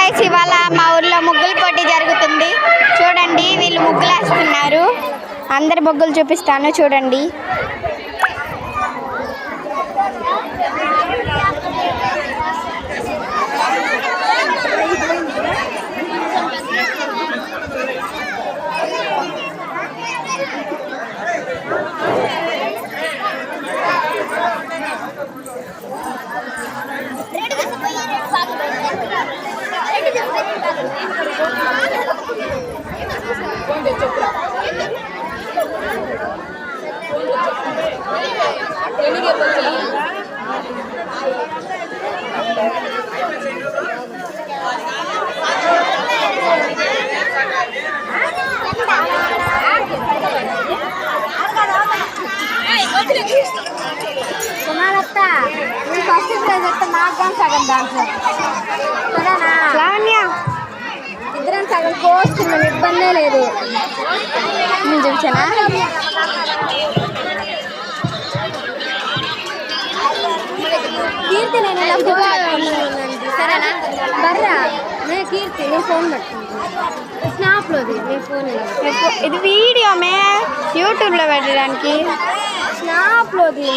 Guys, ఇవాళ మా ఊర్లో ముగ్గుల పోటీ జరుగుతుంది. చూడండి, వీళ్ళు ముగ్గులు వేస్తున్నారు. అందరి ముగ్గులు చూపిస్తాను, చూడండి. ఇద్దరం సగం కోస్తున్నాం, ఇబ్బందే లేదు. నేను చూసానా? కీర్తి నేను ఇలా సరేనా బర్రా నేను కీర్తి నేను ఫోన్ పట్టుకుంటాను. స్నాప్లోది నేను ఫోన్ ఇది వీడియో మే యూట్యూబ్లో పెట్టడానికి. స్నాప్లోది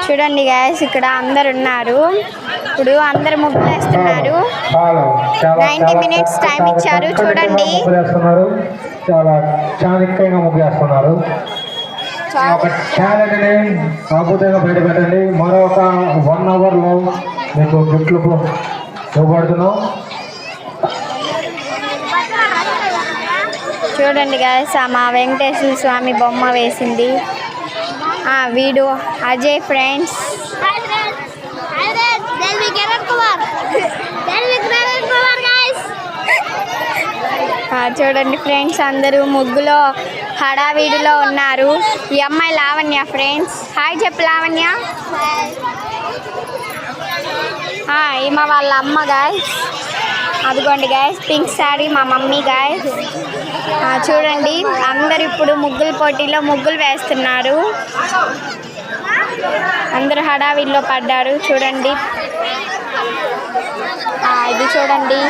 చూడండి గైస్, ఇక్కడ అందరు ఉన్నారు. ఇప్పుడు అందరు ముగ్గులు వేస్తున్నారు. 90 minutes టైం ఇచ్చారు. చూడండి, చాలా చాణక్యంగా ముగ్గు వేస్తున్నారు. ఒక టాలెంట్ని అద్భుతంగా బయటపెట్టండి. మరొక 1 hourలో మీకు గిఫ్ట్లు ఇవ్వబడుతున్నాం. చూడండి గైస్, మా వెంకటేశ్వర స్వామి బొమ్మ వేసింది. వీడు అజయ్ ఫ్రెండ్స్. చూడండి ఫ్రెండ్స్, అందరూ ముగ్గులో హడావిడిలో ఉన్నారు. ఈ అమ్మాయి లావణ్య ఫ్రెండ్స్. హాయ్ చెప్పు లావణ్య. ఈమె వాళ్ళ అమ్మ గాయస్. అదిగోండి గాయస్, పింక్ శారీ మా మమ్మీ గాయస్. చూడండి, అందరు ఇప్పుడు ముగ్గుల పోటీలో ముగ్గులు వేస్తున్నారు. అందరూ హడావిడిలో పడ్డారు. చూడండి, ఇది చూడండి.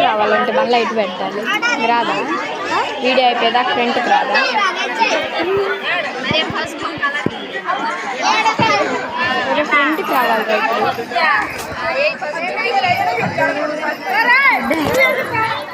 రావాలంటే మళ్ళీ ఇటు పెట్టాలి. రాదా? వీడియో అయిపోయేదాకా ఫ్రంట్కి రాదా? ఫ్రంట్కి రావాలి ఇప్పుడు.